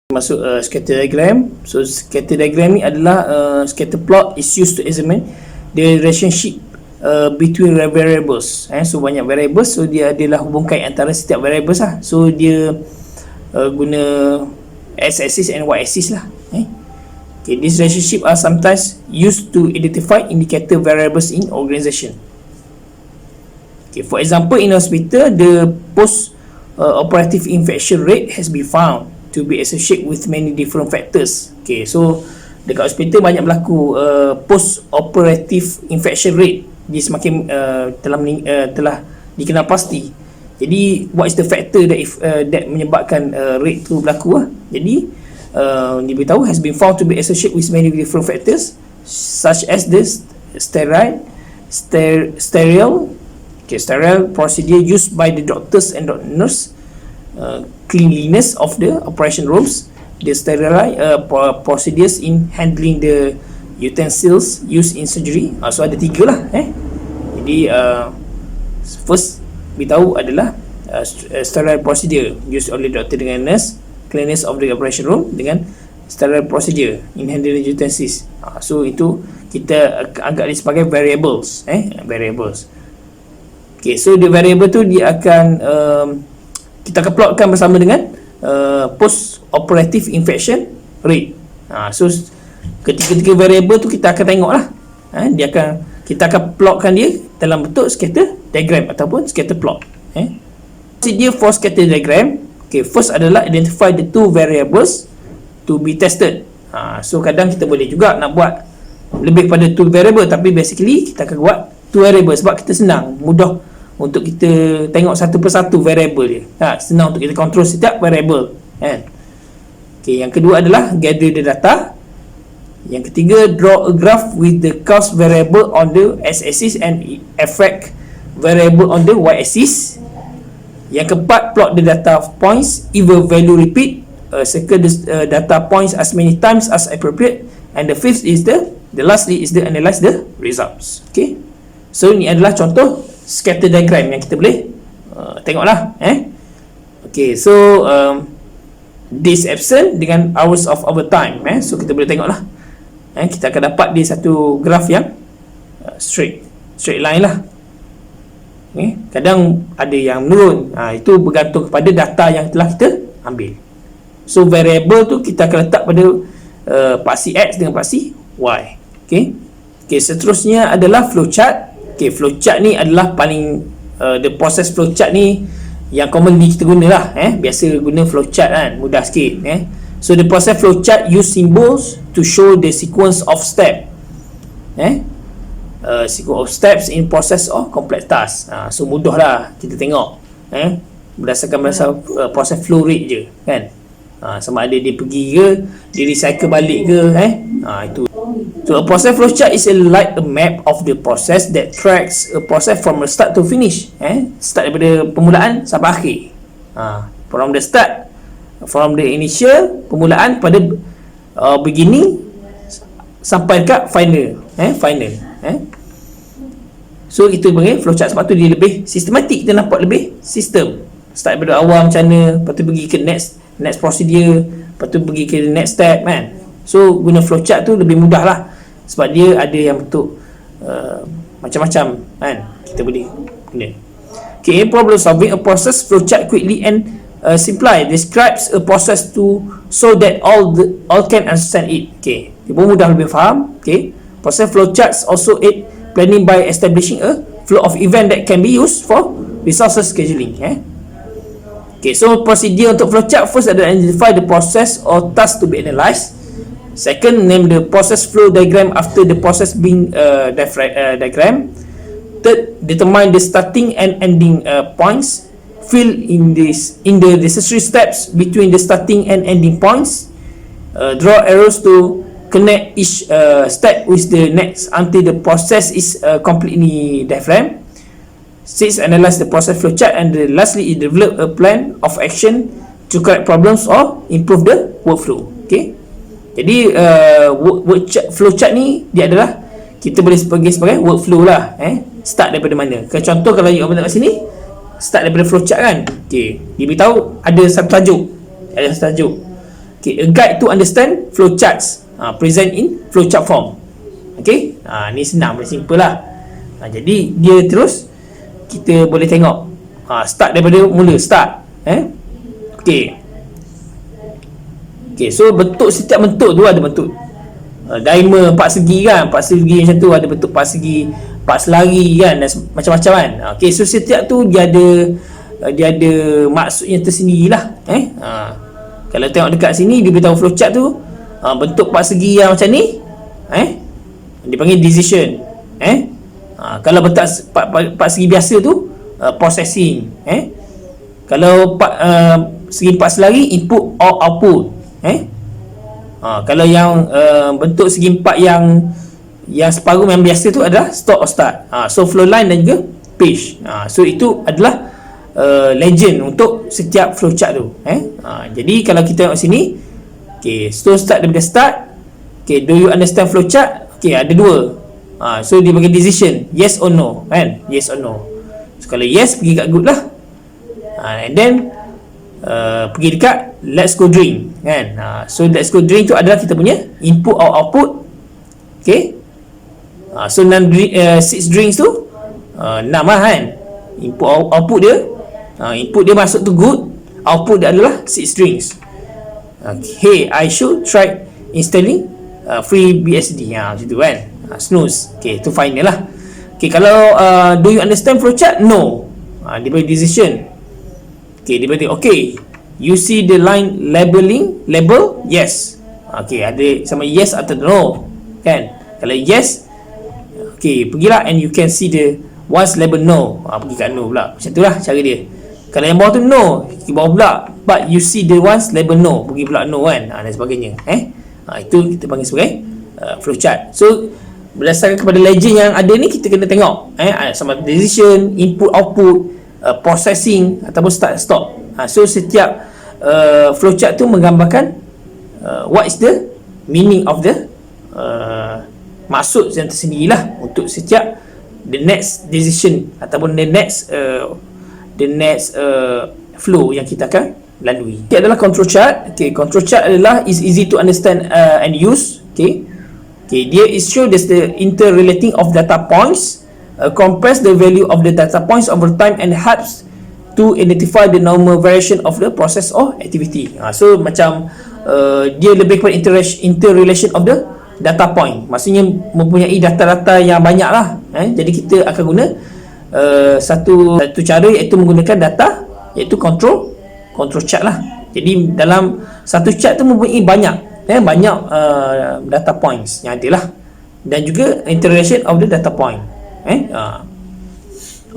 Masuk scatter diagram. So scatter diagram ni adalah scatter plot is used to examine the relationship between variables. So banyak variables, so dia adalah hubung kait antara setiap variables lah. So dia guna x-axis and y-axis lah. Okay, this relationship are sometimes used to identify indicator variables in organization. Okay, for example, in hospital, the post operative infection rate has been found to be associated with many different factors. Okay, so dekat hospital banyak berlaku post operative infection rate. Dia semakin telah dikenal pasti. Jadi what is the factor that menyebabkan rate tu berlaku Jadi diberitahu has been found to be associated with many different factors such as the sterile procedure used by the doctors and nurse, cleanliness of the operation rooms, the sterile procedures in handling the utensils used in surgery. So ada tiga lah. Jadi first beritahu adalah sterile procedure used oleh doktor dengan nurse, cleanliness of the operation room dengan sterile procedure in handling utensils. So itu kita anggap dia sebagai variables. Variables. Okay, so the variable tu dia akan kita akan plotkan bersama dengan post operative infection rate. So ketiga-tiga variable tu kita akan tengok lah. Kita akan plotkan dia dalam bentuk scatter diagram ataupun scatter plot. Procedure for scatter diagram. Okay, first adalah identify the two variables to be tested. So kadang kita boleh juga nak buat lebih pada two variable, tapi basically kita akan buat two variable sebab kita senang, mudah untuk kita tengok satu persatu variable dia. Senang untuk kita control setiap variable. Okay, yang kedua adalah gather the data. Yang ketiga, draw a graph with the cost variable on the x-axis and effect variable on the y-axis. Yang keempat, plot the data points, either value repeat, circle the data points as many times as appropriate, and the fifth is the lastly is the analyze the results. Okay, so ini adalah contoh scatter diagram yang kita boleh tengoklah. Okay, so days absent dengan hours of overtime. So kita boleh tengoklah. Kita akan dapat di satu graf yang straight line lah. Kadang ada yang menurun. Itu bergantung kepada data yang telah kita ambil. So variable tu kita akan letak pada paksi X dengan paksi Y. Okay, seterusnya adalah flowchart. Okay, flowchart ni adalah paling the process flowchart ni yang commonly kita guna lah. Biasa guna flowchart kan, mudah sikit. So the process flowchart use symbols to show the sequence of step. Sequence of steps in process of complex task. So mudah lah kita tengok. Berdasarkan proses flow rate je kan. Sama ada dia pergi ke, dia recycle balik ke. Itu. So a process flowchart is like a map of the process that tracks a process from the start to finish. Start daripada permulaan sampai akhir. From the start, from the initial, permulaan pada beginning sampai dekat final. So itu panggil flowchart, sebab tu dia lebih sistematik, kita nampak lebih sistem. Start daripada awal macam mana, lepas tu pergi ke next procedure, lepas tu pergi ke next step kan. So guna flowchart tu lebih mudah lah, sebab dia ada yang bentuk macam-macam kan, kita boleh guna. Okay, problem solving. A process flowchart quickly and simplify describes a process so that all can understand it. Okay, dia pun mudah lebih faham. Okay, process flowcharts also aid planning by establishing a flow of event that can be used for resources scheduling. Okay, so procedure untuk flowchart, first adalah identify the process or task to be analyzed. Second, name the process flow diagram after the process being diagram. Third, determine the starting and ending points. Fill in the necessary steps between the starting and ending points. Draw arrows to connect each step with the next until the process is completely diagram. Six, analyze the process flowchart, and lastly, develop a plan of action to correct problems or improve the workflow. Okay, jadi flowchart ni dia adalah kita boleh sebagai workflow lah. Start daripada mana? Contoh kalau you ambil kat sini, start daripada flowchart kan. Okay, dia beritahu ada satu tajuk. Okay, a guide to understand flowcharts present in flowchart form. Okay, ni senang, boleh simple lah. Jadi dia terus kita boleh tengok start daripada mula start. Okay, so bentuk, setiap bentuk tu ada bentuk diamond 4 segi kan, 4 segi macam tu, ada bentuk 4 segi, 4 selari kan, dan macam-macam kan. Okay, so setiap tu dia ada maksudnya tersendiri lah. Kalau tengok dekat sini dia beritahu flowchart tu bentuk 4 segi yang macam ni dipanggil decision. Kalau bentuk 4 segi biasa tu processing. Kalau segi 4 selari input or output. Kalau yang bentuk segi 4 yang separuh yang biasa tu adalah stop or start. So flow line dan juga page. So itu adalah legend untuk setiap flowchart tu. Jadi kalau kita tengok sini, okay, so start daripada start. Okay, do you understand flowchart? Okay, ada dua. So dia bagi decision, yes or no kan, yes or no. So kalau yes, pergi kat good lah. And then pergi dekat let's go drink kan. So let's go drink tu adalah kita punya input or output. Okay, so 6 drinks tu 6 lah kan, input output dia. Input dia masuk tu good, output dia adalah 6 drinks. Okay, I should try installing free BSD macam tu kan. Snooze. Okay, tu final lah. Okay, kalau do you understand flowchart? No. Dia bagi decision. Okay, dia bagi okay, you see the line label? Yes. Okay, ada sama yes atau no kan. Kalau yes, okay, pergilah and you can see the ones label no. Pergi kat no pula. Macam tu lah cara dia. Kalau yang bawah tu no, pergi bawah pula, but you see the ones label no, pergi pula no kan, dan sebagainya. Itu kita panggil sebagai flowchart. So berdasarkan kepada legend yang ada ni, kita kena tengok sama decision, input output, processing ataupun start stop. So setiap flowchart tu menggambarkan what is the meaning of the maksud yang tersendirilah untuk setiap the next decision ataupun the next flow yang kita akan lalui. Ini adalah control chart. Okay, control chart adalah is easy to understand and use. Okay, dia is show the interrelating of data points, compress the value of the data points over time and helps to identify the normal variation of the process or activity. So macam dia lebih kepada interrelation of the data point, maksudnya mempunyai data-data yang banyak lah. Jadi kita akan guna satu cara, iaitu menggunakan data, iaitu control chart lah. Jadi dalam satu chart tu mempunyai banyak data points yang ada lah, dan juga interrelation of the data point.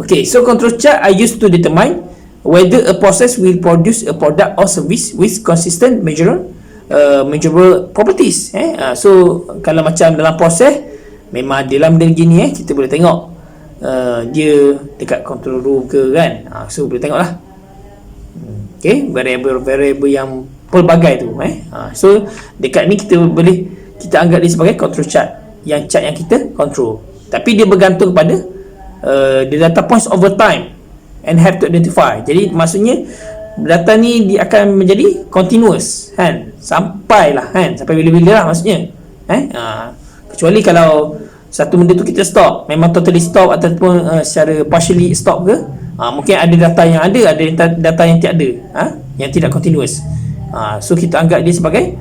Okay, so control chart I used to determine whether a process will produce a product or service with consistent measurable properties. So kalau macam dalam proses memang dalam benda gini kita boleh tengok dia dekat control room ke kan. So boleh tengok lah. Okay, variable yang pelbagai tu. So dekat ni kita anggap dia sebagai control chart, yang chart yang kita control. Tapi dia bergantung kepada the data points over time and have to identify. Jadi maksudnya data ni dia akan menjadi continuous kan, sampai bila-bila lah maksudnya. Kecuali kalau satu benda tu kita stop, memang totally stop ataupun secara partially stop ke, mungkin ada data yang ada data yang tiada, yang tidak continuous. So kita anggap dia sebagai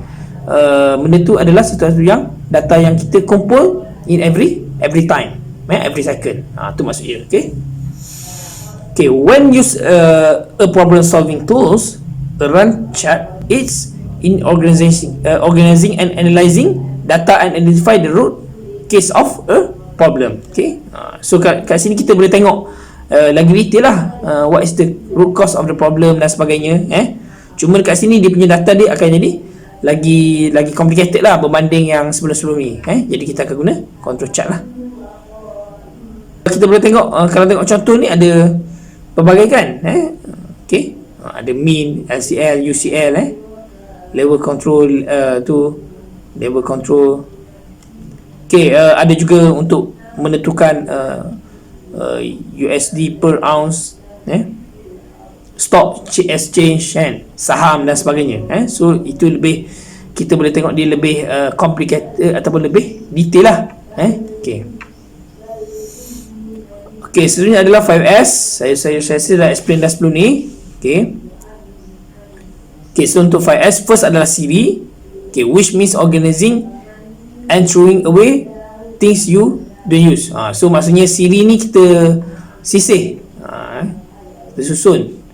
benda tu adalah sesuatu yang data yang kita kumpul in every time, every second. Tu maksudnya. Okay, when use a problem solving tools, a run chart is in organizing and analyzing data and identify the root case of a problem. Okay, so kat sini kita boleh tengok lagi detail lah what is the root cause of the problem dan sebagainya. Cuma dekat sini dia punya data dia akan jadi lagi complicated lah berbanding yang sebelum-sebelum ni. Jadi kita akan guna control chart lah. Kita boleh tengok kalau tengok contoh ni ada pelbagai kan. Okay, ada mean, LCL, UCL, level control level control. Okay, ada juga untuk menentukan USD per ounce, stock exchange kan, saham dan sebagainya. So itu lebih, kita boleh tengok dia lebih complicated ataupun lebih detail lah. Okay, seterusnya adalah 5S. Saya dah explain dah sebelum ni. Okay, so untuk 5S, first adalah Siri, which means organizing and throwing away things you don't use. So maksudnya Siri ni kita sisih, kita susun,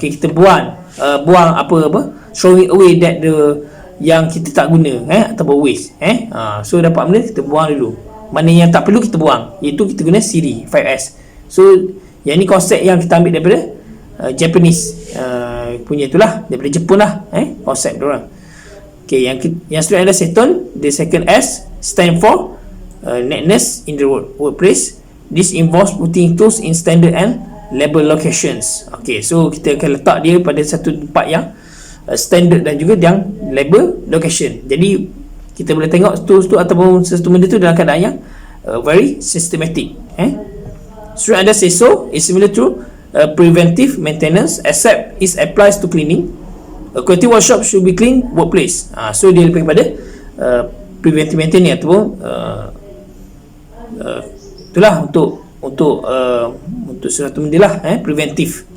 kita buang apa throwing away that yang kita tak guna, ataupun waste. So dapat benda kita buang dulu, mana yang tak perlu kita buang, iaitu kita guna Siri 5S. So yang ni konsep yang kita ambil daripada Japanese punya itulah, daripada Jepun lah, konsep diorang. Yang seterusnya adalah Seton. The second S stand for neatness in the workplace. This involves putting tools in standard and label locations. So kita akan letak dia pada satu tempat yang standard dan juga yang label location. Jadi kita boleh tengok tools tu ataupun sesuatu benda tu dalam keadaan yang very systematic. So ada SESO is similar to preventive maintenance, except it applies to cleaning. A quality workshop should be clean workplace. So dia lebih kepada preventive maintenance ataupun itulah untuk sesuatu benda lah, preventive,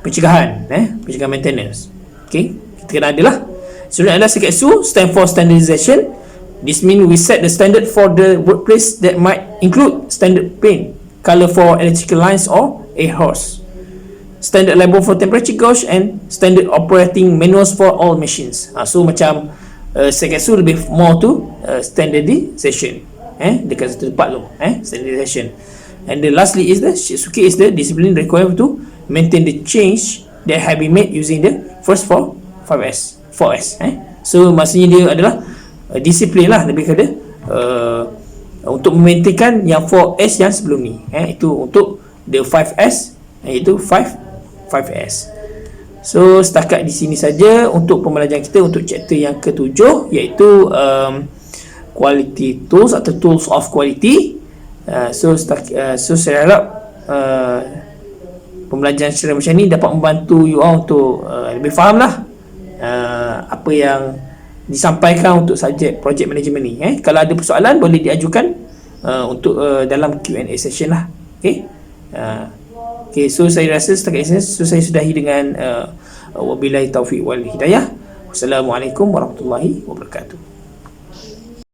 pencegahan maintenance. Kita kena ada lah. So ada SEKETSU stand for standardization. This means we set the standard for the workplace that might include standard paint, color for electrical lines or air hose, standard label for temperature gauge, and standard operating manuals for all machines. So macam SEKETSU lebih more to standardization, dekat satu tempat tu, standardization. And the lastly is the Shitsuke is the discipline required to maintain the change that have been made using the first 4S. So maksudnya dia adalah disiplin lah, lebih kepada untuk memaintainkan yang 4S yang sebelum ni. Itu untuk the 5S, iaitu 5S. So setakat di sini saja untuk pembelajaran kita untuk chapter yang ke-7, iaitu quality tools atau tools of quality. So saya harap pembelajaran secara macam ni dapat membantu you all untuk lebih faham lah apa yang disampaikan untuk subjek project management ni. Kalau ada persoalan boleh diajukan untuk dalam Q&A session lah. So saya rasa setakat ini saya sudahi dengan wabillahi taufiq wal hidayah. Wassalamualaikum warahmatullahi wabarakatuh.